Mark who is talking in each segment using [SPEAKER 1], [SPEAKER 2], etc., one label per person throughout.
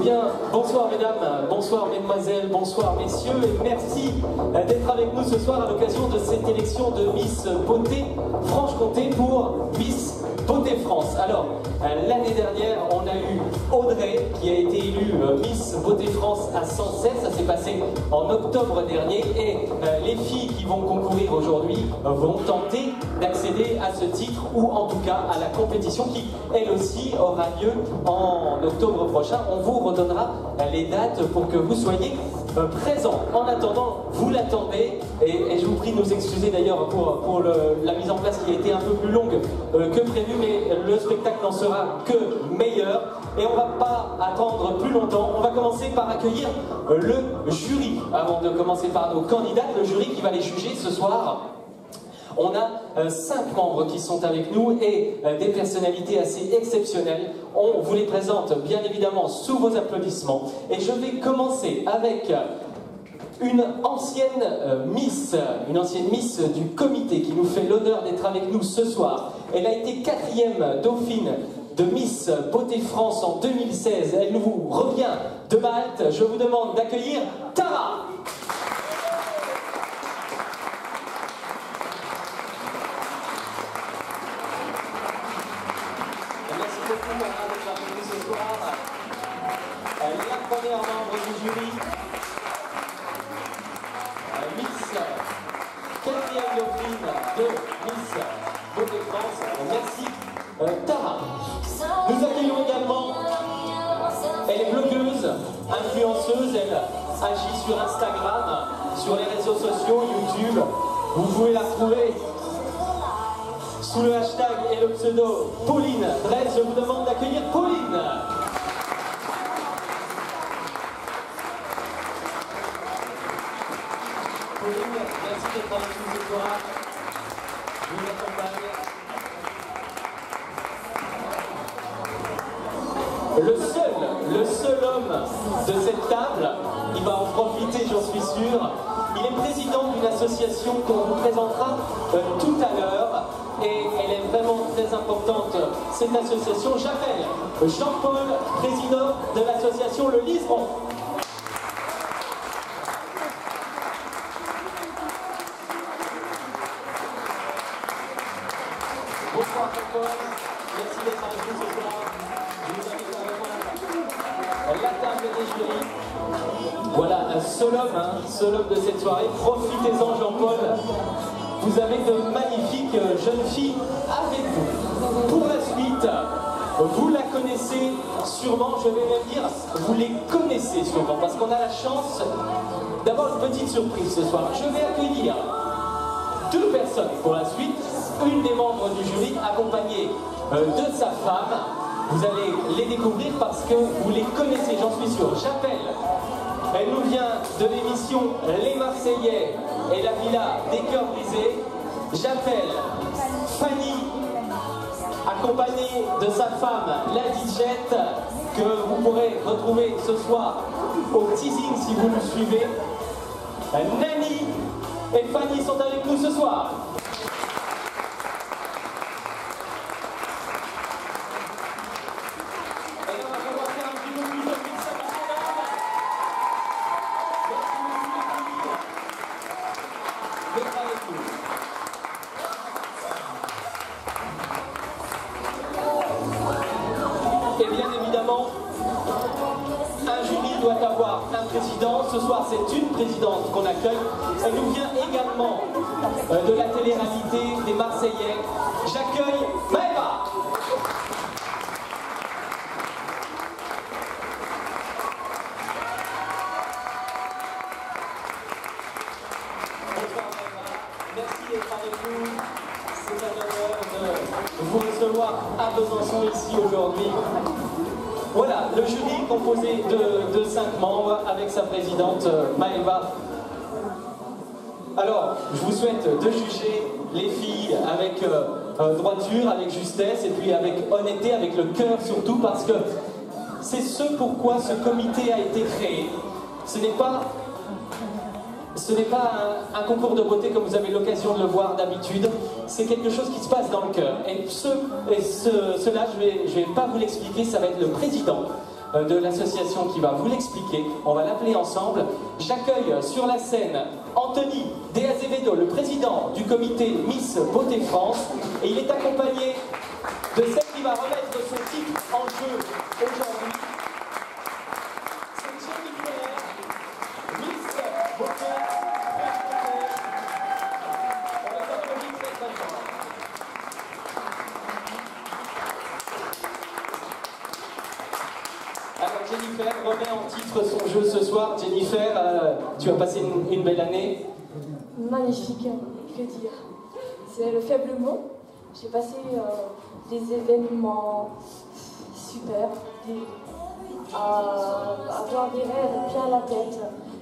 [SPEAKER 1] Eh bien, bonsoir mesdames, bonsoir mesdemoiselles, bonsoir messieurs, et merci d'être avec nous ce soir à l'occasion de cette élection de Miss Beauté Franche-Comté pour Miss Beauté France. Alors, l'année dernière, on a eu Audrey qui a été élue Miss Beauté France à Sancerre, ça s'est passé en octobre dernier, et les filles qui vont concourir aujourd'hui vont tenter d'accéder à ce titre, ou en tout cas à la compétition qui, elle aussi, aura lieu en octobre prochain. On vous redonnera les dates pour que vous soyez présents. En attendant, vous l'attendez, et je vous prie de nous excuser d'ailleurs pour la mise en place qui a été un peu plus longue que prévu, mais le spectacle n'en sera que meilleur, et on ne va pas attendre plus longtemps. On va commencer par accueillir le jury, avant de commencer par nos candidates, le jury qui va les juger ce soir. On a 5 membres qui sont avec nous et des personnalités assez exceptionnelles. On vous les présente bien évidemment sous vos applaudissements. Et je vais commencer avec une ancienne Miss du comité qui nous fait l'honneur d'être avec nous ce soir. Elle a été 4e dauphine de Miss Beauté France en 2016. Elle nous revient de Malte. Je vous demande d'accueillir Tara. La première membre du jury, Miss 4e dauphine de Miss Beauté France. Merci Tara. Nous accueillons également, elle est blogueuse, influenceuse, elle agit sur Instagram, sur les réseaux sociaux, YouTube. Vous pouvez la trouver sous le hashtag et le pseudo Pauline Dresse. Je vous demande d'accueillir Pauline. Pauline, merci d'être avec nous ce soir. Je vous accompagne. Le seul homme de cette table, il va en profiter, j'en suis sûr. Il est président d'une association qu'on vous présentera tout à l'heure, et elle est vraiment très importante, cette association. J'appelle Jean-Paul, président de l'association Le Liseron. Bonsoir Jean-Paul, merci d'être avec nous ce soir. Je vous invite à rejoindre la table des jurys. Voilà, un seul homme de cette soirée. Profitez-en Jean-Paul. Vous avez de magnifiques jeunes filles avec vous. Pour la suite, vous la connaissez sûrement, je vais même dire, vous les connaissez sûrement, parce qu'on a la chance d'avoir une petite surprise ce soir. Je vais accueillir 2 personnes pour la suite. Une des membres du jury accompagnée de sa femme. Vous allez les découvrir parce que vous les connaissez, j'en suis sûr. J'appelle, elle nous vient de l'émission Les Marseillais et la Villa des Cœurs Brisés. J'appelle Fanny, accompagnée de sa femme, la Dijette, que vous pourrez retrouver ce soir au teasing si vous nous suivez. Nani et Fanny sont avec nous ce soir. Et bien évidemment, un jury doit avoir un président. Ce soir, c'est une présidente qu'on accueille. Elle nous vient également de la télé-réalité des Marseillais. J'accueille Maëva. Bonsoir Maëva. Merci d'être avec nous. C'est un honneur de vous recevoir à Besançon ici aujourd'hui. Voilà, le jury composé de 5 membres avec sa présidente Maëva. Alors, je vous souhaite de juger les filles avec droiture, avec justesse et puis avec honnêteté, avec le cœur surtout, parce que c'est ce pourquoi ce comité a été créé. Ce n'est pas un concours de beauté comme vous avez l'occasion de le voir d'habitude, c'est quelque chose qui se passe dans le cœur. Et cela, je vais pas vous l'expliquer, ça va être le président de l'association qui va vous l'expliquer. On va l'appeler ensemble. J'accueille sur la scène Anthony De Azevedo, le président du comité Miss Beauté France, et il est accompagné de celle qui va remettre son titre en jeu aujourd'hui. C'est Jennifer, Miss Beauté France. On va faire le mix très très fort. Alors Jennifer remet en titre son jeu ce soir. Jennifer, tu as passé une belle année.
[SPEAKER 2] Magnifique, que dire. C'est le faible mot. J'ai passé des événements super, avoir des rêves plein la tête.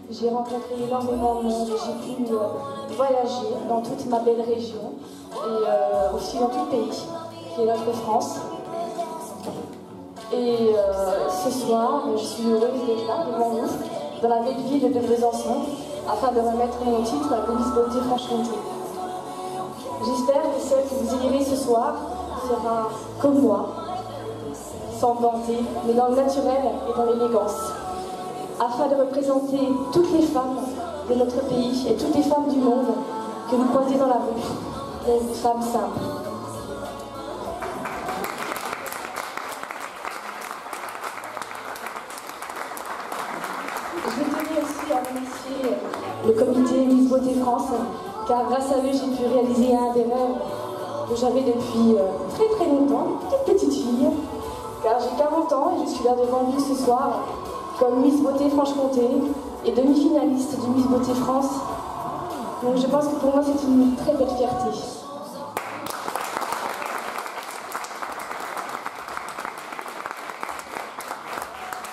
[SPEAKER 2] J'ai rencontré énormément de monde, j'ai pu voyager dans toute ma belle région et aussi dans tout le pays, qui est notre France. Et ce soir, je suis heureuse d'être là devant vous, dans la belle ville de Besançon, afin de remettre mon titre à la Miss Beauté Franche-Comté. J'espère que celle que vous élirez ce soir sera comme moi, sans vanter, mais dans le naturel et dans l'élégance, afin de représenter toutes les femmes de notre pays et toutes les femmes du monde que vous croisez dans la rue, les femmes simples. Je tenais aussi à remercier le comité Miss Beauté France, car grâce à eux, j'ai pu réaliser un des rêves que j'avais depuis très très longtemps, toute petite fille, car j'ai 40 ans et je suis là devant vous ce soir comme Miss Beauté Franche-Comté et demi-finaliste du Miss Beauté France. Donc je pense que pour moi c'est une très belle fierté.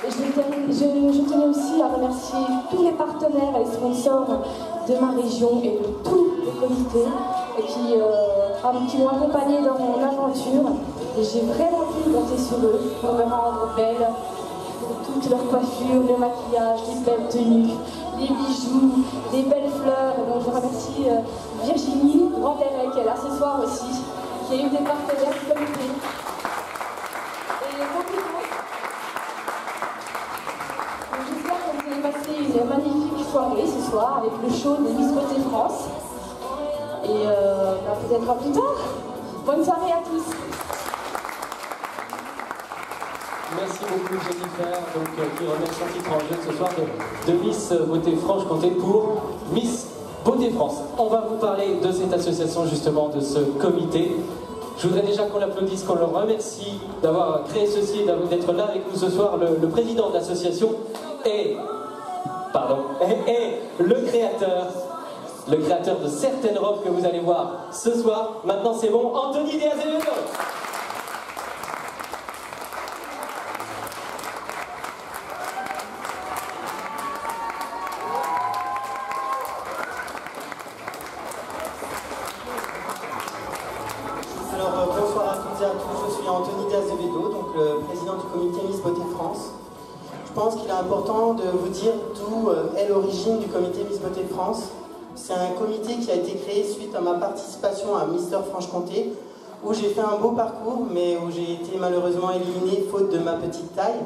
[SPEAKER 2] Je tenais aussi à remercier tous les partenaires et les sponsors de ma région et de tout le comité qui m'ont accompagnée dans mon aventure. Et j'ai vraiment pu compter sur eux pour me rendre belle, pour toutes leurs coiffures, le maquillage, les belles tenues, les bijoux, les belles fleurs. Et donc je remercie Virginie Vanderey qui est là ce soir aussi, qui est une des partenaires du comité. Et beaucoup d'autres. J'espère que vous allez passer une magnifique soirée ce soir avec le show de Miss Beauté France. Et peut-être à plus tard. Bonne soirée à tous.
[SPEAKER 1] Merci beaucoup Jennifer, qui remet son titre en jeu ce soir de Miss Beauté Franche-Comté pour Miss Beauté France. On va vous parler de cette association justement, de ce comité. Je voudrais déjà qu'on l'applaudisse, qu'on le remercie d'avoir créé ceci, d'être là avec nous ce soir, le président de l'association et le créateur de certaines robes que vous allez voir ce soir. Maintenant c'est bon, Anthony De Azevedo.
[SPEAKER 3] Bonsoir à toutes et à tous, je suis Anthony De Azevedo, donc le président du comité Miss Beauté France. Je pense qu'il est important de vous dire d'où est l'origine du comité Miss Beauté France. C'est un comité qui a été créé suite à ma participation à Mister Franche-Comté, où j'ai fait un beau parcours, mais où j'ai été malheureusement éliminée faute de ma petite taille.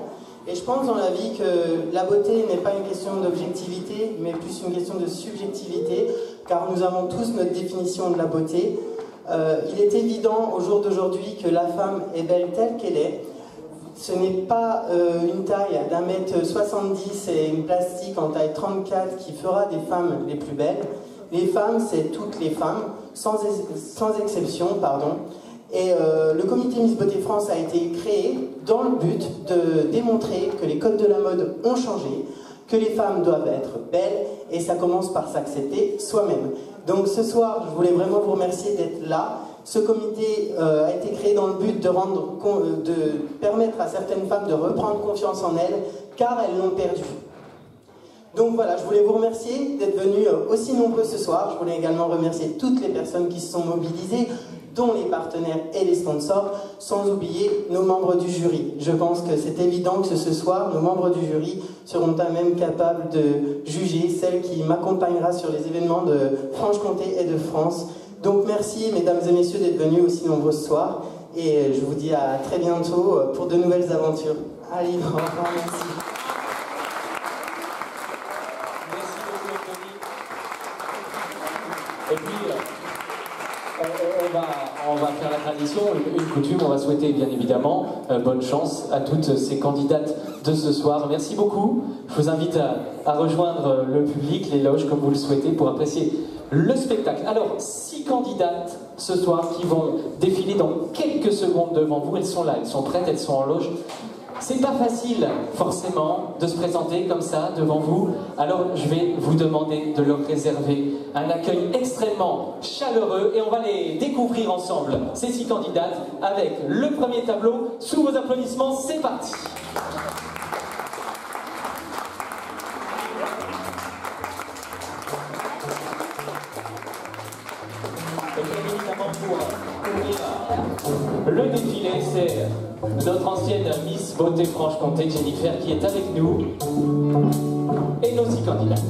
[SPEAKER 3] Et je pense dans la vie que la beauté n'est pas une question d'objectivité, mais plus une question de subjectivité, car nous avons tous notre définition de la beauté. Il est évident au jour d'aujourd'hui que la femme est belle telle qu'elle est. Ce n'est pas une taille d'1m70 et une plastique en taille 34 qui fera des femmes les plus belles. Les femmes, c'est toutes les femmes, sans exception, pardon. Et le comité Miss Beauté France a été créé dans le but de démontrer que les codes de la mode ont changé, que les femmes doivent être belles, et ça commence par s'accepter soi-même. Donc ce soir, je voulais vraiment vous remercier d'être là. Ce comité a été créé dans le but de permettre à certaines femmes de reprendre confiance en elles, car elles l'ont perdu. Donc voilà, je voulais vous remercier d'être venus aussi nombreux ce soir. Je voulais également remercier toutes les personnes qui se sont mobilisées, dont les partenaires et les sponsors, sans oublier nos membres du jury. Je pense que c'est évident que ce soir, nos membres du jury seront à même capables de juger celle qui m'accompagnera sur les événements de Franche-Comté et de France. Donc merci mesdames et messieurs d'être venus aussi nombreux ce soir, et je vous dis à très bientôt pour de nouvelles aventures. Allez, au revoir, merci.
[SPEAKER 1] Merci beaucoup, Anthony. Et puis, on va faire la tradition, une coutume. On va souhaiter bien évidemment bonne chance à toutes ces candidates de ce soir. Merci beaucoup. Je vous invite à rejoindre le public, les loges, comme vous le souhaitez, pour apprécier le spectacle. Alors, 6 candidates ce soir qui vont défiler dans quelques secondes devant vous. Elles sont là, elles sont prêtes, elles sont en loge. C'est pas facile, forcément, de se présenter comme ça devant vous. Alors, je vais vous demander de leur réserver un accueil extrêmement chaleureux et on va les découvrir ensemble, ces 6 candidates, avec le premier tableau. Sous vos applaudissements, c'est parti. Et bien évidemment, pour ouvrir le défilé, c'est notre ancienne Miss Beauté Franche-Comté, Jennifer, qui est avec nous, et nos 6 candidates.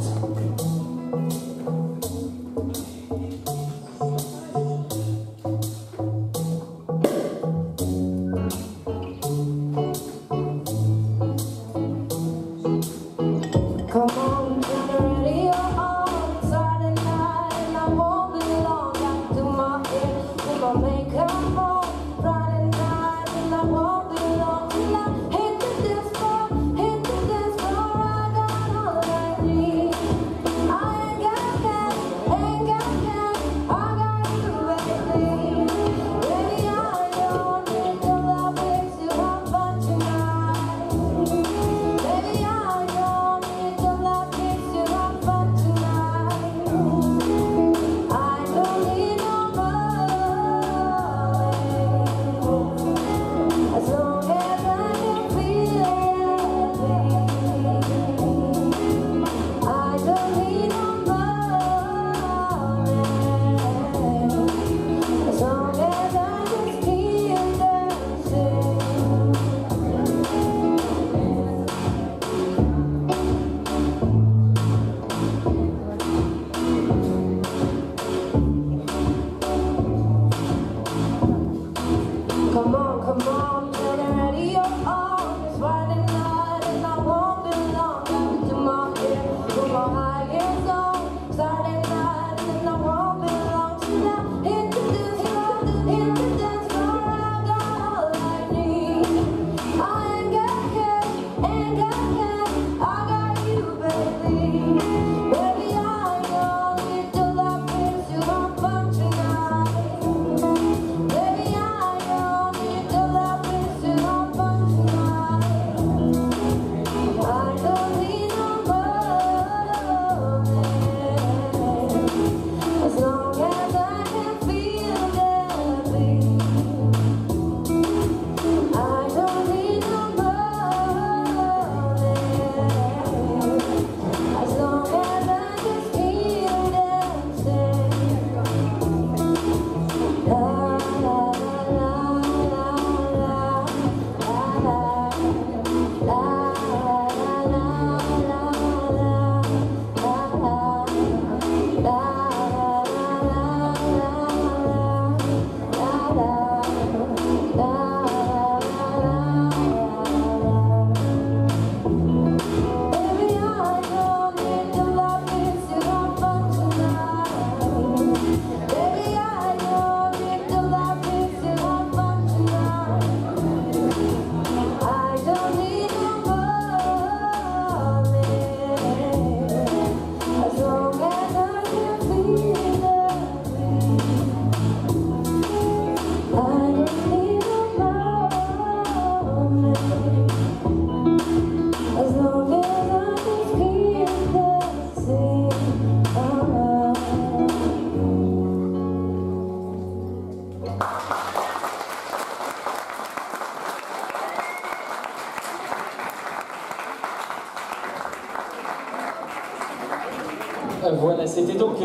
[SPEAKER 1] Voilà, c'était donc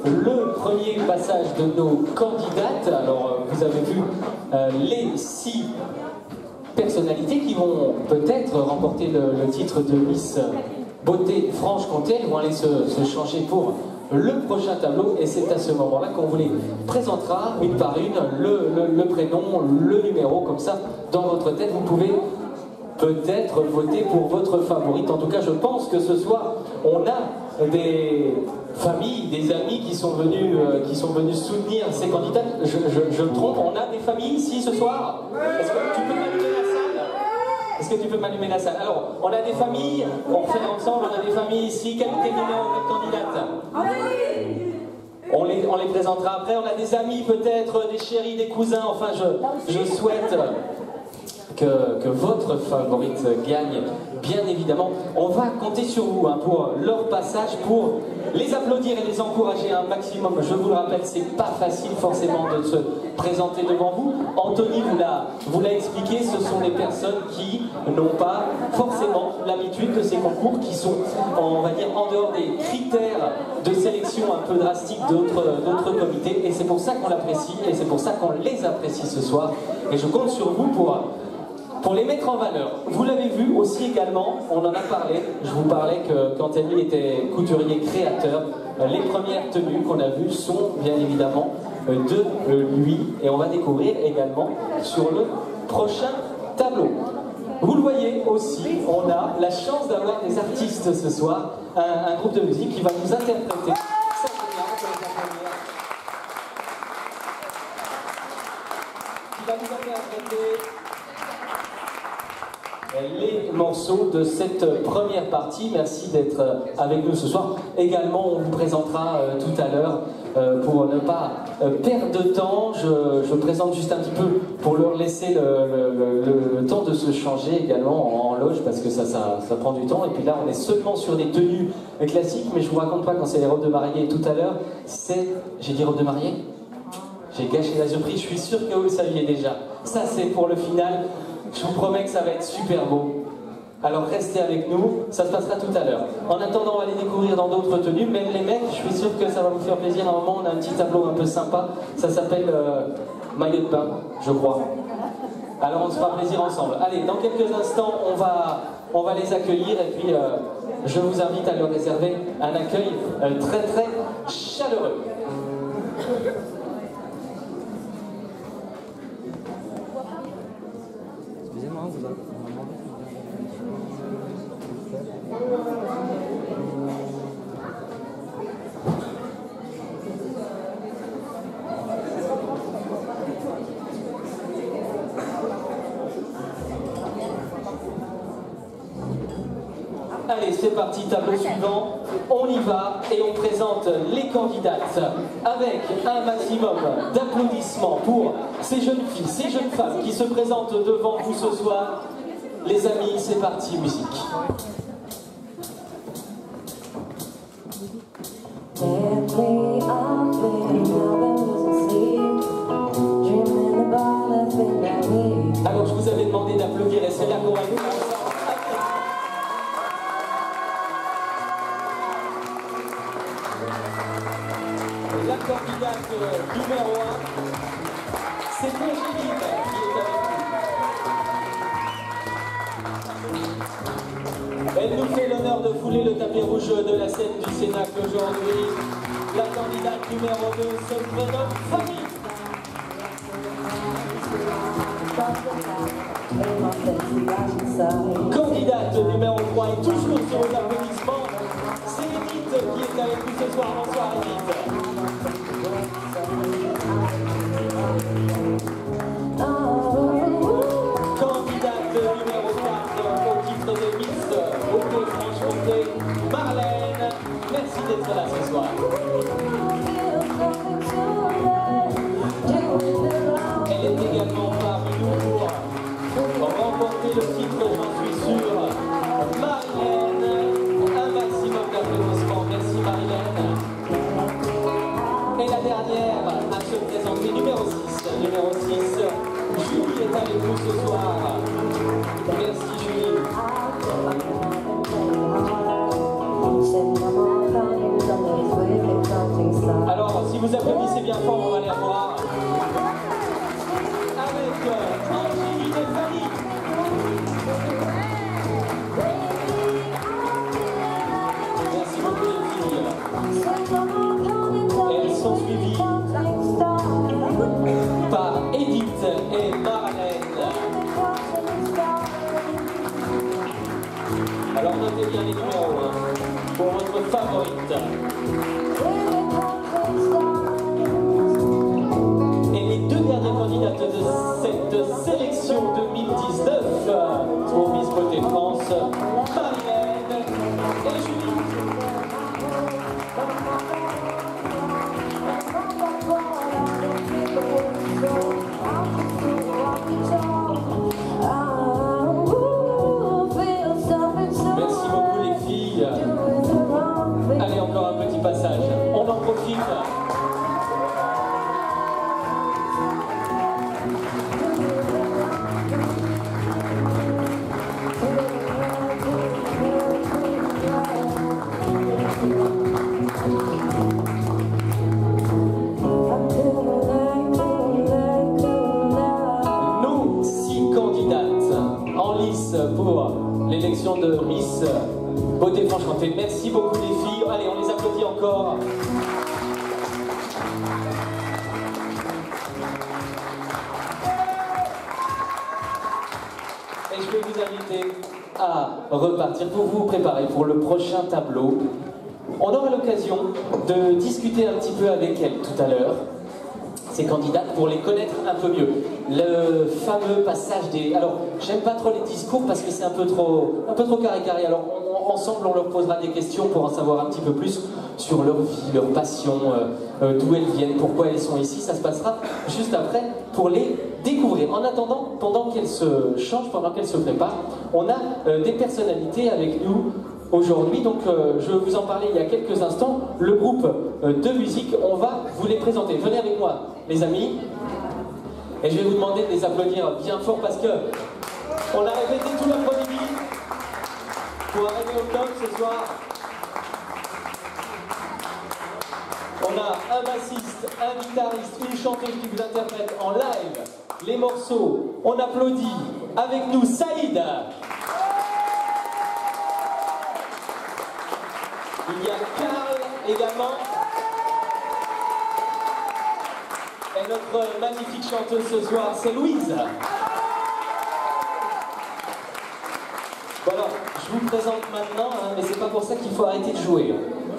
[SPEAKER 1] le premier passage de nos candidates. Alors, vous avez vu les 6 personnalités qui vont peut-être remporter le titre de Miss Beauté Franche-Comté. Elles vont aller se changer pour le prochain tableau et c'est à ce moment-là qu'on vous les présentera une par une, le prénom, le numéro, comme ça, dans votre tête, vous pouvez peut-être voter pour votre favorite. En tout cas, je pense que ce soir, on a des familles, des amis qui sont venus soutenir ces candidats. Je me trompe, on a des familles ici ce soir? Est-ce que tu peux m'allumer la salle? Est-ce que tu peux m'allumer la salle? Alors, on a des familles, on fait ensemble, on a des familles ici. Quel numéro, quelle candidate? On les présentera après. On a des amis peut-être, des chéris, des cousins. Enfin, je souhaite que votre favorite gagne, bien évidemment. On va compter sur vous pour leur passage, pour les applaudir et les encourager un maximum. Je vous le rappelle, c'est pas facile forcément de se présenter devant vous. Anthony vous l'a expliqué, ce sont des personnes qui n'ont pas forcément l'habitude de ces concours, qui sont, on va dire, en dehors des critères de sélection un peu drastiques d'autres comités. Et c'est pour ça qu'on l'apprécie, et c'est pour ça qu'on les apprécie ce soir. Et je compte sur vous pour les mettre en valeur. Vous l'avez vu aussi également, on en a parlé, je vous parlais que quand Anthony était couturier créateur, les premières tenues qu'on a vues sont bien évidemment de lui, et on va découvrir également sur le prochain tableau. Vous le voyez aussi, on a la chance d'avoir des artistes ce soir, un groupe de musique qui va nous interpréter. Qui va nous interpréter les morceaux de cette première partie. Merci d'être avec nous ce soir. Également, on vous présentera tout à l'heure, pour ne pas perdre de temps, je présente juste un petit peu pour leur laisser le temps de se changer également en loge, parce que ça prend du temps. Et puis là, on est seulement sur des tenues classiques, mais je vous raconte pas quand c'est les robes de mariée tout à l'heure. J'ai dit robe de mariée? J'ai gâché la surprise, je suis sûr que vous le saviez déjà. Ça, c'est pour le final. Je vous promets que ça va être super beau. Alors restez avec nous, ça se passera tout à l'heure. En attendant, on va les découvrir dans d'autres tenues. Même les mecs, je suis sûr que ça va vous faire plaisir. À un moment, on a un petit tableau un peu sympa. Ça s'appelle maillot de bain, je crois. Alors on se fera plaisir ensemble. Allez, dans quelques instants, on va les accueillir. Et puis, je vous invite à leur réserver un accueil très très chaleureux.
[SPEAKER 4] Excusez-moi, vous avez demandé.
[SPEAKER 1] Allez, c'est parti, tableau suivant. On y va et on présente les candidates avec un maximum d'applaudissements pour ces jeunes filles, ces jeunes femmes qui se présentent devant vous ce soir. Les amis, c'est parti, musique. Alors, je vous avais demandé d'applaudir et c'est là qu'on va nous faire ça. La candidate numéro 1, c'est Brigitte qui est avec nous. Elle nous fait l'honneur de fouler le tapis rouge de la scène du Cénacle aujourd'hui. La candidate numéro 2 se prénomme Fanny. Candidate numéro 3 et toujours sur vos applaudissements, c'est Edith qui est avec nous ce soir. Bonsoir Edith. Candidate numéro 4 au titre de Miss Beauté-Franche-Comté, Marlène. Merci d'être là ce soir. Elle est également parmi nous pour remporter le titre, j'en suis sûr. Marlène, un maximum d'applaudissements. Merci Marlène. Et la dernière à se présenter, numéro 6. Numéro 6, Julie est avec nous ce soir. Merci Julie. Alors, si vous applaudissez bien fort, on va les revoir. Avec Angéline et Fanny. Merci beaucoup les filles. Elles sont suivies par Edith et Marlène. sélection de Miss Beauté Franche-Comté. Merci beaucoup les filles. Allez, on les applaudit encore. Et je vais vous inviter à repartir pour vous préparer pour le prochain tableau. On aura l'occasion de discuter un petit peu avec elles tout à l'heure, ces candidates, pour les connaître un peu mieux. Le fameux passage des... Alors, j'aime pas trop les discours parce que c'est un peu trop carré. Alors, ensemble, on leur posera des questions pour en savoir un petit peu plus sur leur vie, leur passion, d'où elles viennent, pourquoi elles sont ici. Ça se passera juste après pour les découvrir. En attendant, pendant qu'elles se changent, pendant qu'elles se préparent, on a des personnalités avec nous aujourd'hui. Donc, je vous en parlais il y a quelques instants. Le groupe de musique, on va vous les présenter. Venez avec moi, les amis. Et je vais vous demander de les applaudir bien fort parce que on a répété tout l'après-midi pour arriver au top ce soir. On a un bassiste, un guitariste, une chanteuse qui vous interprète en live les morceaux. On applaudit avec nous Saïd. Il y a Karl également. Et notre magnifique chanteuse ce soir, c'est Louise. Voilà, je vous présente maintenant, hein, mais c'est pas pour ça qu'il faut arrêter de jouer.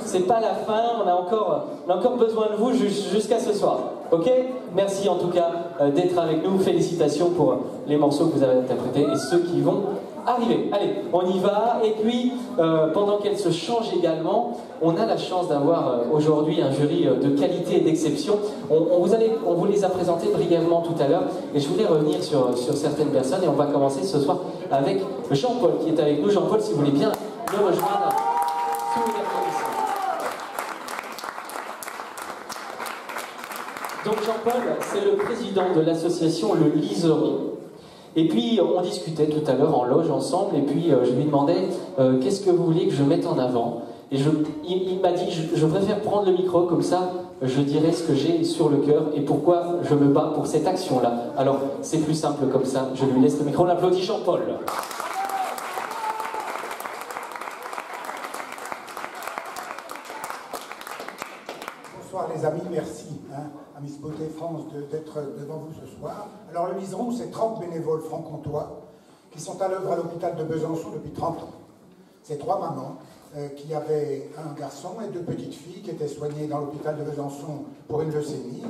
[SPEAKER 1] C'est pas la fin, on a encore besoin de vous jusqu'à ce soir. Ok? Merci en tout cas d'être avec nous. Félicitations pour les morceaux que vous avez interprétés et ceux qui vont arriver. Allez, on y va. Et puis, pendant qu'elle se change également, on a la chance d'avoir aujourd'hui un jury de qualité et d'exception. On vous les a présentés brièvement tout à l'heure. Et je voulais revenir sur certaines personnes. Et on va commencer ce soir avec Jean-Paul qui est avec nous. Jean-Paul, si vous voulez bien le rejoindre sous les applaudissements. Donc Jean-Paul, c'est le président de l'association Le Liseron. Et puis on discutait tout à l'heure en loge ensemble, et puis je lui demandais qu'est-ce que vous voulez que je mette en avant. Et il m'a dit je préfère prendre le micro, comme ça je dirai ce que j'ai sur le cœur et pourquoi je me bats pour cette action-là. Alors c'est plus simple comme ça, je lui laisse le micro. On applaudit Jean-Paul.
[SPEAKER 5] Bonsoir les amis, merci à Miss Beauté France d'être devant vous ce soir. Alors le Liseron, c'est 30 bénévoles franc-comtois qui sont à l'œuvre à l'hôpital de Besançon depuis 30 ans. C'est 3 mamans qui avaient un garçon et 2 petites filles qui étaient soignées dans l'hôpital de Besançon pour une leucémie.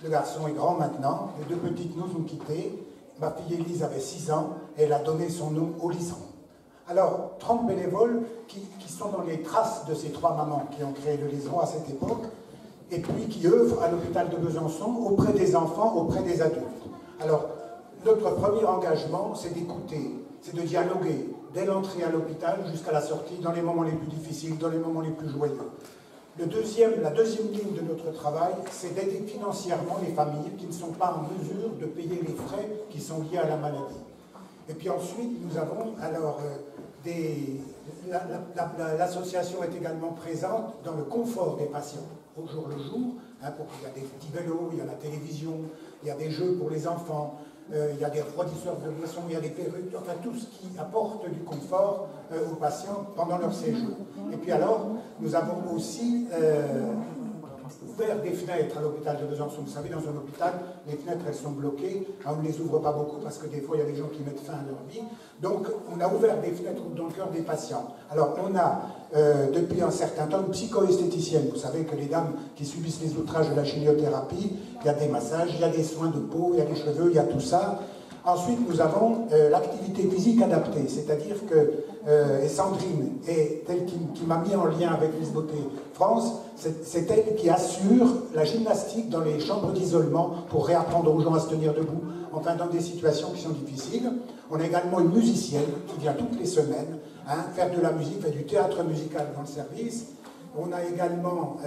[SPEAKER 5] Le garçon est grand maintenant, les 2 petites nous ont quittés. Ma fille Élise avait 6 ans et elle a donné son nom au Liseron. Alors, 30 bénévoles qui sont dans les traces de ces 3 mamans qui ont créé le Liseron à cette époque, et puis qui œuvrent à l'hôpital de Besançon auprès des enfants, auprès des adultes. Alors, notre premier engagement, c'est d'écouter, c'est de dialoguer dès l'entrée à l'hôpital jusqu'à la sortie, dans les moments les plus difficiles, dans les moments les plus joyeux. La deuxième ligne de notre travail, c'est d'aider financièrement les familles qui ne sont pas en mesure de payer les frais qui sont liés à la maladie. Et puis ensuite, nous avons alors l'association est également présente dans le confort des patients, au jour le jour, pour qu'il y a des petits vélos, il y a la télévision, il y a des jeux pour les enfants, il y a des refroidisseurs de boissons, il y a des perruques, enfin tout ce qui apporte du confort aux patients pendant leur séjour. Et puis alors, nous avons aussi ouvert des fenêtres à l'hôpital de Besançon. Vous savez, dans un hôpital, les fenêtres, elles sont bloquées. On ne les ouvre pas beaucoup parce que des fois, il y a des gens qui mettent fin à leur vie. Donc, on a ouvert des fenêtres dans le cœur des patients. Alors, on a, depuis un certain temps, une psychoesthéticienne. Vous savez que les dames qui subissent les outrages de la chimiothérapie, il y a des massages, il y a des soins de peau, il y a des cheveux, il y a tout ça. Ensuite, nous avons l'activité physique adaptée, c'est-à-dire que et Sandrine, qui m'a mis en lien avec Miss Beauté France, c'est elle qui assure la gymnastique dans les chambres d'isolement pour réapprendre aux gens à se tenir debout, enfin dans des situations qui sont difficiles. On a également une musicienne qui vient toutes les semaines faire de la musique, faire du théâtre musical dans le service. On a également,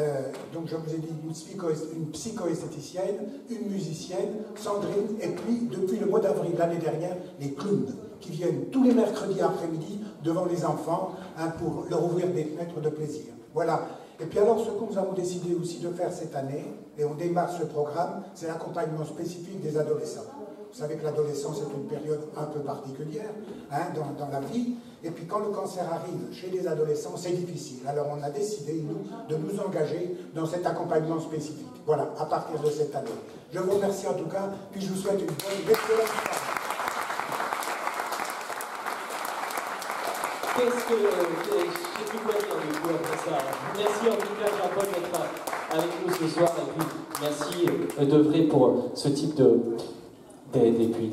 [SPEAKER 5] donc je vous ai dit, une psychoesthéticienne, une musicienne, Sandrine, et puis depuis le mois d'avril l'année dernière, les clowns qui viennent tous les mercredis après-midi devant les enfants pour leur ouvrir des fenêtres de plaisir. Voilà. Et puis alors, ce que nous avons décidé aussi de faire cette année, et on démarre ce programme, c'est l'accompagnement spécifique des adolescents. Vous Vous savez que l'adolescence est une période un peu particulière hein, dans la vie. Et puis quand le cancer arrive chez les adolescents, c'est difficile. Alors on a décidé, nous, de nous engager dans cet accompagnement spécifique. Voilà, à partir de cette année. Je vous remercie en tout cas, puis je vous souhaite une bonne, excellente soirée.
[SPEAKER 1] Qu'est-ce que je sais plus quoi dire du coup après ça. Merci en tout cas Jean-Paul d'être avec nous ce soir et puis merci d'œuvrer pour ce type d'aide et puis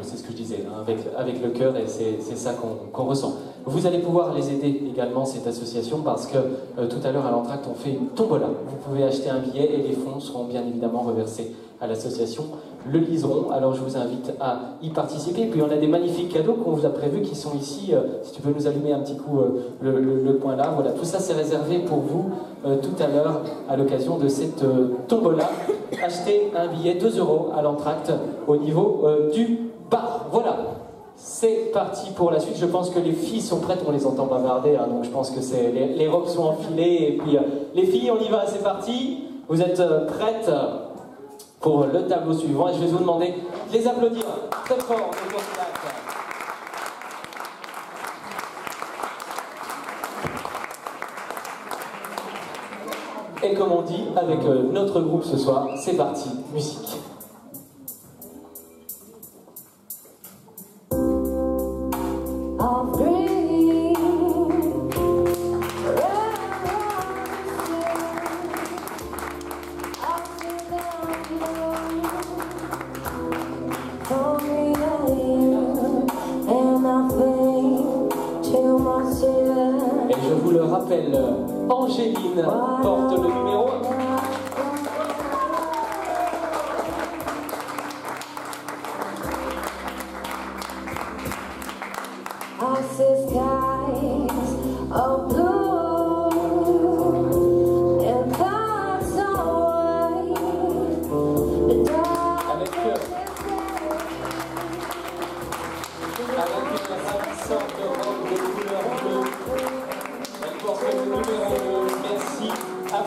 [SPEAKER 1] c'est ce que je disais, hein, avec le cœur et c'est ça qu'on ressent. Vous allez pouvoir les aider également, cette association, parce que tout à l'heure à l'entracte on fait une tombola. Vous pouvez acheter un billet et les fonds seront bien évidemment reversés à l'association Le Liseron. Alors je vous invite à y participer. Et puis on a des magnifiques cadeaux qu'on vous a prévus qui sont ici. Si tu peux nous allumer un petit coup le point là. Voilà, tout ça c'est réservé pour vous tout à l'heure à l'occasion de cette tombola. Achetez un billet 2 € à l'entracte au niveau du bar. Voilà. C'est parti pour la suite. Je pense que les filles sont prêtes, on les entend bavarder, hein, donc je pense que les robes sont enfilées. Et puis les filles, on y va, c'est parti. Vous êtes prêtes pour le tableau suivant et je vais vous demander de les applaudir très fort, nos candidates. Et comme on dit avec notre groupe ce soir, c'est parti, musique. Et je vous le rappelle, Angéline porte le numéro 1.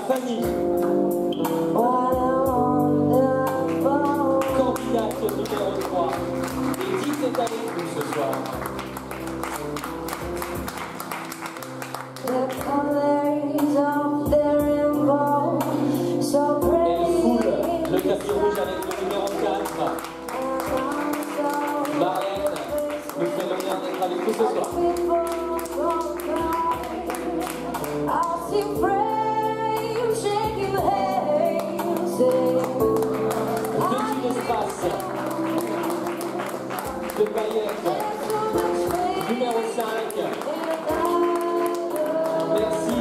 [SPEAKER 1] Fanny, candidate numéro 3. Edith est avec nous ce soir. Elle foule le tapis rouge avec le numéro 4. Marianne nous fait l'honneur d'être avec nous ce soir. De paillettes, numéro 5. Merci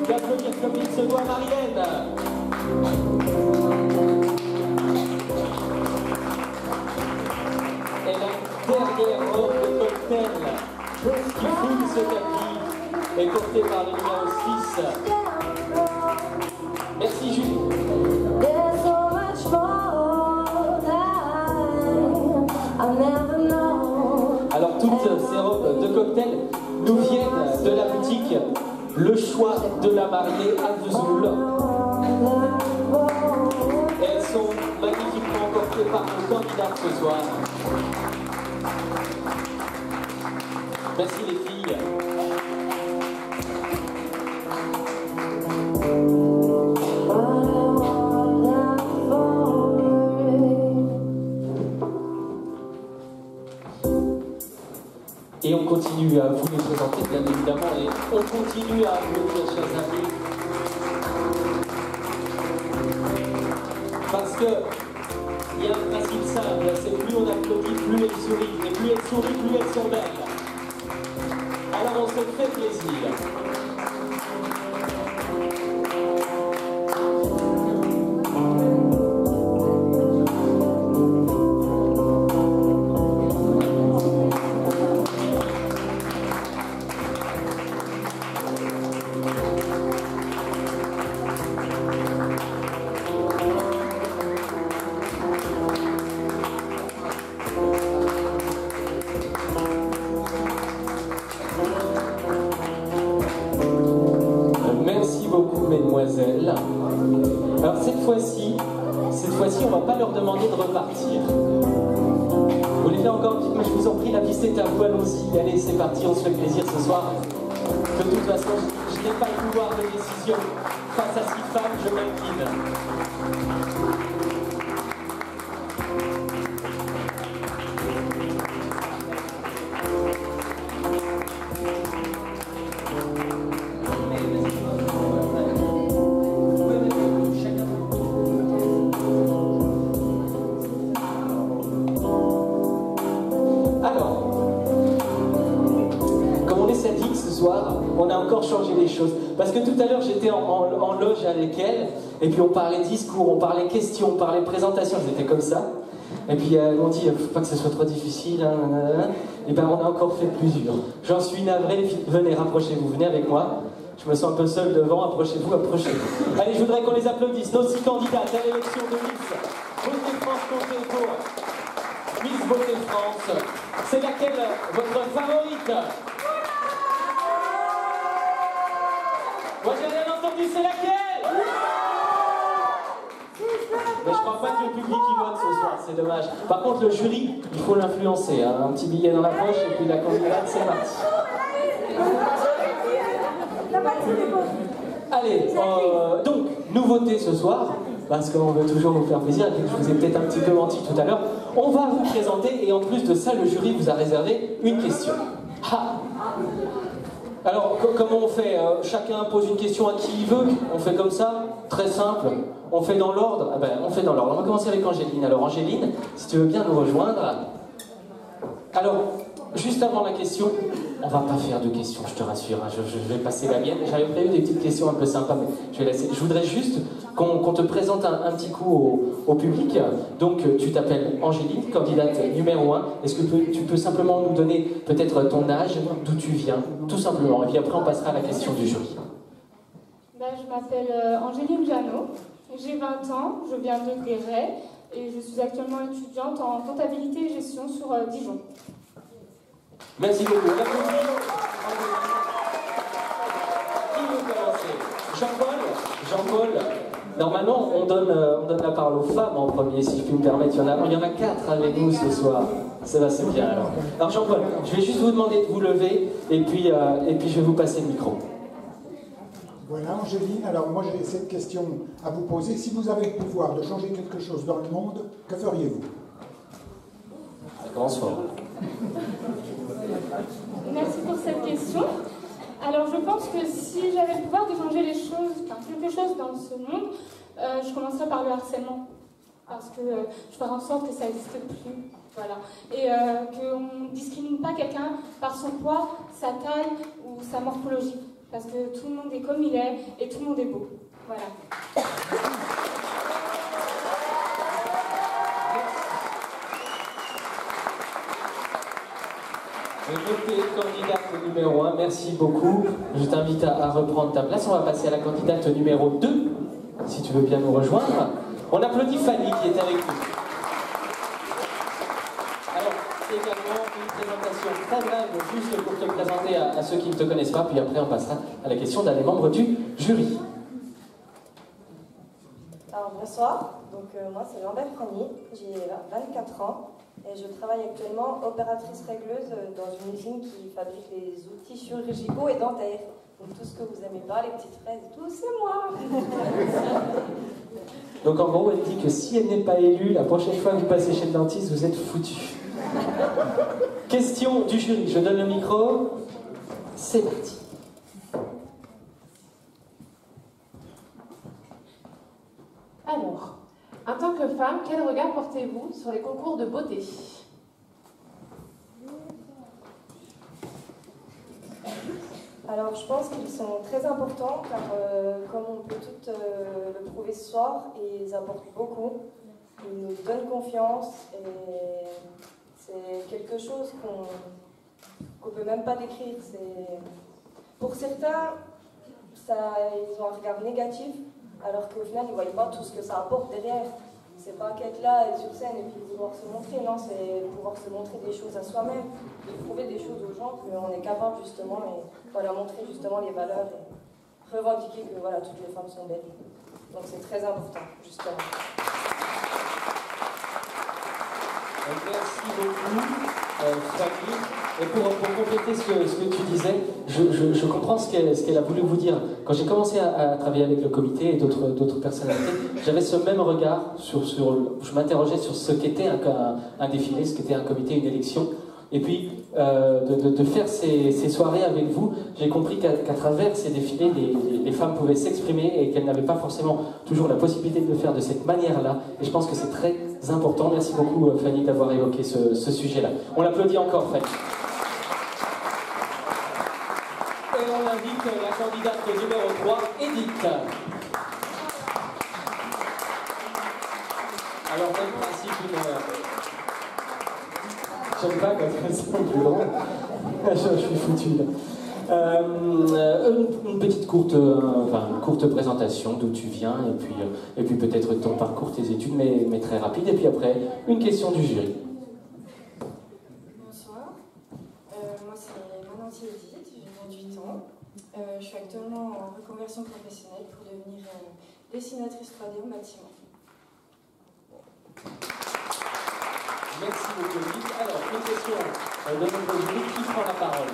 [SPEAKER 1] d'applaudir comme il se doit Marianne. Et la dernière robe de cocktail qui foule ce tapis est portée par le numéro 6. Merci Julie. Alors toutes ces robes de cocktail nous viennent de la boutique Le Choix de la Mariée à Vesoul. Et elles sont magnifiquement portées par nos candidats ce soir. Merci les filles. Et on continue à vous les présenter, bien évidemment, et on continue à applaudir, chers amis. Parce que il y a un principe simple, c'est plus on applaudit, plus elles sourient. Et plus elles sourient, plus elles sont belles. Alors on se fait plaisir. Mesdemoiselles. Alors cette fois-ci, on va pas leur demander de repartir. Vous voulez faire encore un petit peu? Je vous en prie, la piste est à vous, allons-y. Allez, c'est parti, on se fait plaisir ce soir. De toute façon, je n'ai pas le pouvoir de décision. Face à 6 femmes, je m'incline. On a encore changé les choses. Parce que tout à l'heure, j'étais en loge avec elle, et puis on parlait discours, on parlait questions, on parlait présentation, c'était comme ça. Et puis elles m'ont dit, faut pas que ce soit trop difficile, et ben on a encore fait plus dur. J'en suis navré, venez, rapprochez-vous, venez avec moi. Je me sens un peu seul devant, approchez-vous, approchez-vous. Allez, je voudrais qu'on les applaudisse, nos 6 candidates à l'élection de Miss Beauté France pour Miss Beauté France. C'est laquelle votre favorite? Moi j'ai rien entendu, c'est laquelle? Mais je crois pas que le public y vote ce soir, c'est dommage. Par contre le jury, il faut l'influencer, hein. Un petit billet dans la poche et puis la candidate, c'est parti. Allez, donc, nouveauté ce soir, parce qu'on veut toujours vous faire plaisir, et que je vous ai peut-être un petit peu menti tout à l'heure, on va vous présenter, et en plus de ça, le jury vous a réservé une question. Ah. Alors, comment on fait? Chacun pose une question à qui il veut. On fait comme ça, très simple. On fait dans l'ordre. Ah ben, on fait dans l'ordre. On va commencer avec Angéline. Alors, Angéline, si tu veux bien nous rejoindre. Alors, juste avant la question, on va pas faire de questions, je te rassure. Hein, je vais passer la mienne. J'avais prévu des petites questions un peu sympas, mais je vais laisser. Je voudrais juste qu'on te présente un petit coup au public. Donc, tu t'appelles Angéline, candidate numéro 1. Est-ce que tu peux simplement nous donner peut-être ton âge, d'où tu viens, tout simplement. Et puis après, on passera à la question du jury.
[SPEAKER 2] Je m'appelle Angéline Janot, j'ai 20 ans, je viens de Guéret et je suis actuellement étudiante en comptabilité et gestion sur Dijon.
[SPEAKER 1] Merci beaucoup. On applaudit. Qui veut commencer? Jean-Paul. Normalement, on donne la parole aux femmes en premier, si je puis me permettre. Il y en a 4 avec nous ce soir. Ça va, c'est bien alors. Alors Jean-Paul, je vais juste vous demander de vous lever et puis je vais vous passer le micro.
[SPEAKER 5] Voilà Angéline, alors moi j'ai cette question à vous poser. Si vous avez le pouvoir de changer quelque chose dans le monde, que feriez-vous?
[SPEAKER 1] Ça commence fort.
[SPEAKER 2] Merci pour cette question. Alors je pense que si j'avais le pouvoir de changer les choses, quelque chose dans ce monde, je commencerais par le harcèlement. Parce que je ferais en sorte que ça n'existe plus. Voilà. Et qu'on ne discrimine pas quelqu'un par son poids, sa taille ou sa morphologie. Parce que tout le monde est comme il est et tout le monde est beau. Voilà.
[SPEAKER 1] Beauté candidate numéro 1, merci beaucoup. Je t'invite à reprendre ta place. On va passer à la candidate numéro 2, si tu veux bien nous rejoindre. On applaudit Fanny qui est avec nous. Alors, c'est également une présentation très brève, juste pour te présenter à ceux qui ne te connaissent pas, puis après on passera à la question d'un des membres du jury.
[SPEAKER 6] Alors bonsoir, donc moi c'est Lambert Fanny, j'ai 24 ans et je travaille actuellement opératrice régleuse dans une usine qui fabrique les outils chirurgicaux et dentaires. Donc tout ce que vous aimez pas, les petites fraises et tout, c'est moi.
[SPEAKER 1] Donc en gros, elle dit que si elle n'est pas élue, la prochaine fois que vous passez chez le dentiste, vous êtes foutu. Question du jury, je donne le micro. C'est parti.
[SPEAKER 7] Alors, en tant que femme, quel regard portez-vous sur les concours de beauté?
[SPEAKER 6] Alors je pense qu'ils sont très importants car comme on peut toutes le prouver ce soir, ils apportent beaucoup, ils nous donnent confiance et c'est quelque chose qu'on ne peut même pas décrire. Pour certains, ils ont un regard négatif alors qu'au final ils ne voient pas tout ce que ça apporte derrière. C'est pas qu'être là, être sur scène et puis pouvoir se montrer, non, c'est pouvoir se montrer des choses à soi-même, de prouver des choses aux gens qu'on est capable justement, et voilà, montrer justement les valeurs et revendiquer que voilà, toutes les femmes sont belles. Donc c'est très important, justement.
[SPEAKER 1] Merci beaucoup, Fanny. Et pour compléter ce que tu disais, je comprends ce qu'elle a voulu vous dire. Quand j'ai commencé à travailler avec le comité et d'autres personnalités, j'avais ce même regard je m'interrogeais sur ce qu'était un défilé, ce qu'était un comité, une élection. Et puis, de faire ces soirées avec vous, j'ai compris qu'à travers ces défilés, les femmes pouvaient s'exprimer et qu'elles n'avaient pas forcément toujours la possibilité de le faire de cette manière-là. Et je pense que c'est très important. Merci beaucoup, Fanny, d'avoir évoqué ce sujet-là. On l'applaudit encore, Fanny. Et on invite la candidate numéro 3, Edith. Alors, même principe, j'aime pas quand c'est plus long. Je suis foutu là. Une petite courte présentation d'où tu viens et puis peut-être ton parcours, tes études, mais très rapide. Et puis après, une question du jury.
[SPEAKER 6] Bonsoir. Moi c'est Mananti Edith, j'ai 28 ans. Je suis actuellement en reconversion professionnelle pour devenir dessinatrice 3D au bâtiment.
[SPEAKER 1] Merci beaucoup, Edith. Alors, une question de notre jury. Qui prend la parole?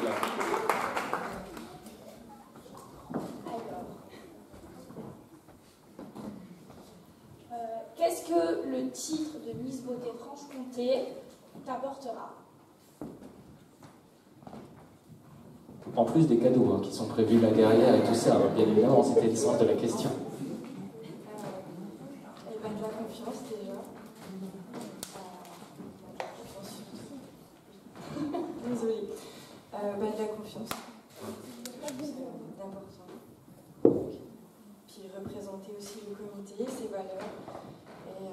[SPEAKER 2] Qu'est-ce que le titre de Miss Beauté Franche-Comté t'apportera?
[SPEAKER 1] En plus des cadeaux qui sont prévus là derrière et tout ça, bien évidemment, c'était le sens de la question.
[SPEAKER 6] Et ben de la confiance déjà. Désolée. De la confiance. C'est important. Puis représenter aussi le comité, ses valeurs et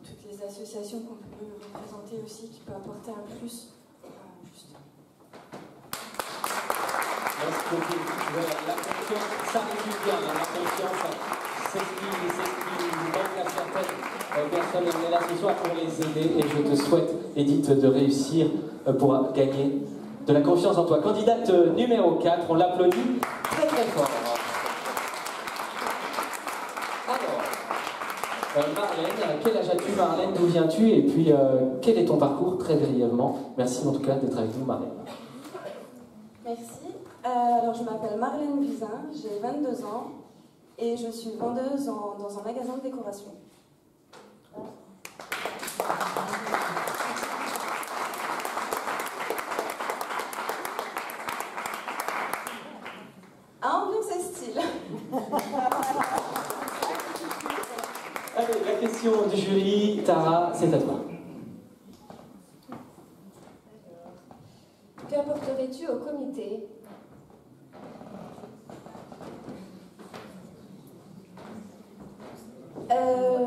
[SPEAKER 6] toutes les associations qu'on peut représenter aussi, qui peut apporter un plus.
[SPEAKER 1] Merci beaucoup. La confiance, ça résume bien. La confiance, c'est ce qui manque à certaines personnes. On est là ce soir pour les aider et je te souhaite, Edith, de réussir pour gagner de la confiance en toi. Candidate numéro 4, on l'applaudit très très fort. Alors, Marlène, quel âge as-tu, Marlène? D'où viens-tu? Et puis, quel est ton parcours, très brièvement? Merci en tout cas d'être avec nous, Marlène.
[SPEAKER 6] Merci. Alors, je m'appelle Marlène Buzyn, j'ai 22 ans et je suis vendeuse dans un magasin de décoration. Ambiance et style.
[SPEAKER 1] Allez, la question du jury, Tara, c'est à toi.
[SPEAKER 2] Qu'apporterais-tu au comité?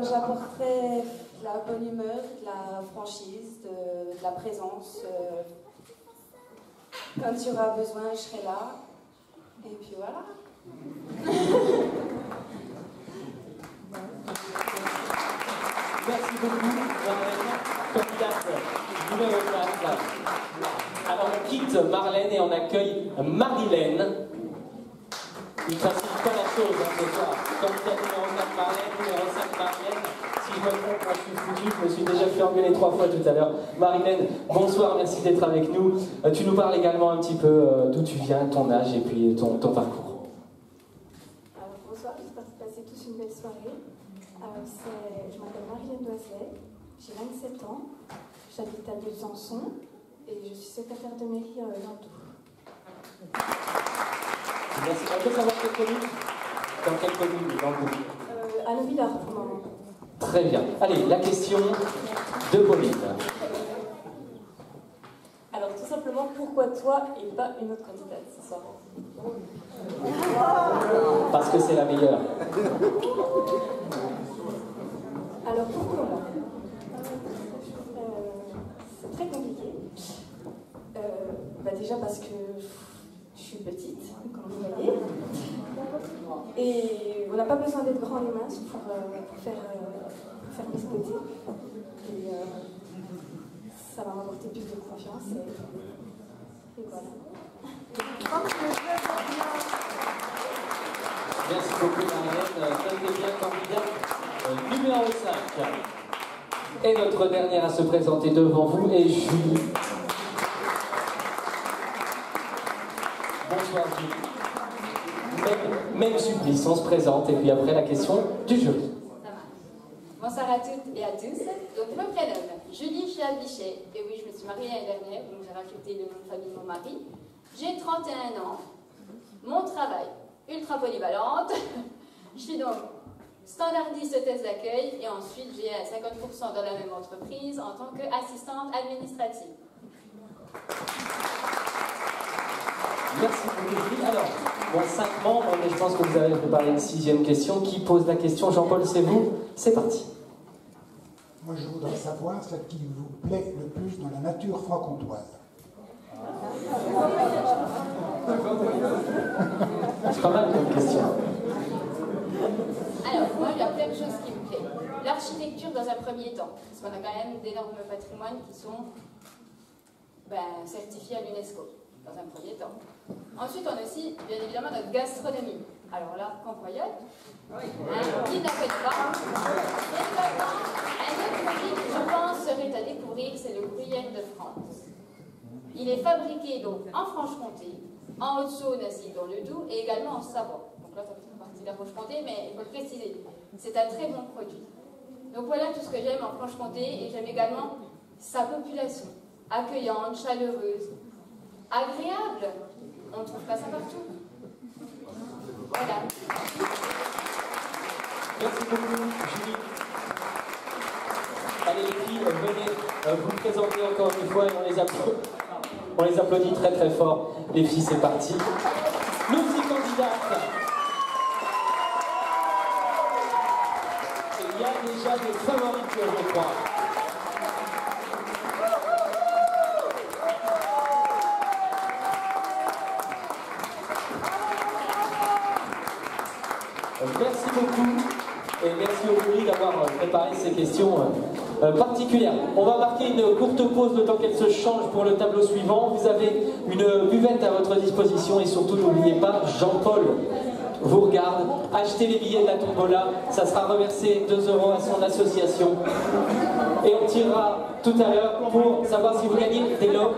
[SPEAKER 6] J'apporterai de la bonne humeur, de la franchise, de la présence. Quand tu auras besoin, je serai là. Et puis voilà.
[SPEAKER 1] Merci beaucoup, Marlène. Candidate numéro 4. Alors on quitte Marlène et on accueille Marilène. Il ne facilite pas la chose ce soir. Candidate numéro 4 Marlène, numéro 5 Marlène. Si je me trompe, moi je suis foutu, je me suis déjà fait engueuler 3 fois tout à l'heure. Marilène, bonsoir, merci d'être avec nous. Tu nous parles également un petit peu d'où tu viens, ton âge et puis ton parcours.
[SPEAKER 8] Alors, bonsoir, j'espère que vous passez tous une belle soirée. Je m'appelle Marilène Doiselet, j'ai 27 ans, j'habite à Besançon et je suis secrétaire de mairie dans le Doubs.
[SPEAKER 1] Merci. On peut savoir quelle commune? Dans quelle commune? Dans le Doubs?
[SPEAKER 8] À Le Villard pour le moment.
[SPEAKER 1] Très bien. Allez, la question de Pauline.
[SPEAKER 8] Alors, tout simplement, pourquoi toi et pas une autre candidate ce soir?
[SPEAKER 1] Parce que c'est la meilleure.
[SPEAKER 8] Alors, pourquoi moi? C'est très compliqué. Déjà parce que je suis petite, comme vous voyez. Et on n'a pas besoin d'être grand et mince pour faire Miss Beauté. Et ça va m'apporter plus de confiance. Et voilà.
[SPEAKER 1] Merci beaucoup, Marilène. Notez bien, candidat numéro 5. Et notre dernière à se présenter devant vous est Julie. Bonsoir Julie. Même supplice, on se présente et puis après la question du jury.
[SPEAKER 9] Ça marche. Bonsoir à toutes et à tous. Donc je me prénomme Julie Chial-Bichet. Et oui, je me suis mariée l'année dernière, donc j'ai rajouté le nom de famille de mon mari. J'ai 31 ans. Mon travail, ultra polyvalente. Je suis donc standardiste test d'accueil et ensuite j'ai 50% dans la même entreprise en tant qu'assistante administrative.
[SPEAKER 1] Merci beaucoup Julie. Alors, bon, 5 membres, mais je pense que vous avez préparé une 6e question. Qui pose la question? Jean-Paul, c'est vous? C'est parti.
[SPEAKER 5] Moi, je voudrais savoir ce qui vous plaît le plus dans la nature franc-comtoise.
[SPEAKER 1] C'est pas mal comme question.
[SPEAKER 9] Alors, moi, il y a plein de choses qui me plaisent. L'architecture dans un premier temps, parce qu'on a quand même d'énormes patrimoines qui sont certifiés à l'UNESCO, dans un premier temps. Ensuite, on a aussi, bien évidemment, notre gastronomie. Alors là, Camp-Royal, qui n'appelle pas. Et maintenant, un autre produit que je pense serait à découvrir, c'est le gruyère de France. Il est fabriqué donc en Franche-Comté, en Haute-Saône ainsi dans le Doubs et également en Savoie. Donc là, ça fait partie de la Franche-Comté, mais il faut le préciser. C'est un très bon produit. Donc voilà tout ce que j'aime en Franche-Comté et j'aime également sa population. Accueillante, chaleureuse, agréable. On ne trouve pas ça partout. Voilà.
[SPEAKER 1] Merci beaucoup Julie. Allez les filles, venez vous présenter encore une fois et on les applaudit très très fort. Les filles, c'est parti. Nos 6 candidates. Et il y a déjà des favorites, je crois. Merci beaucoup et merci au jury d'avoir préparé ces questions particulières. On va marquer une courte pause le temps qu'elle se change pour le tableau suivant. Vous avez une buvette à votre disposition et surtout n'oubliez pas, Jean-Paul vous regarde. Achetez les billets de la tombola, ça sera reversé 2 € à son association. Et on tirera tout à l'heure pour savoir si vous gagnez des lots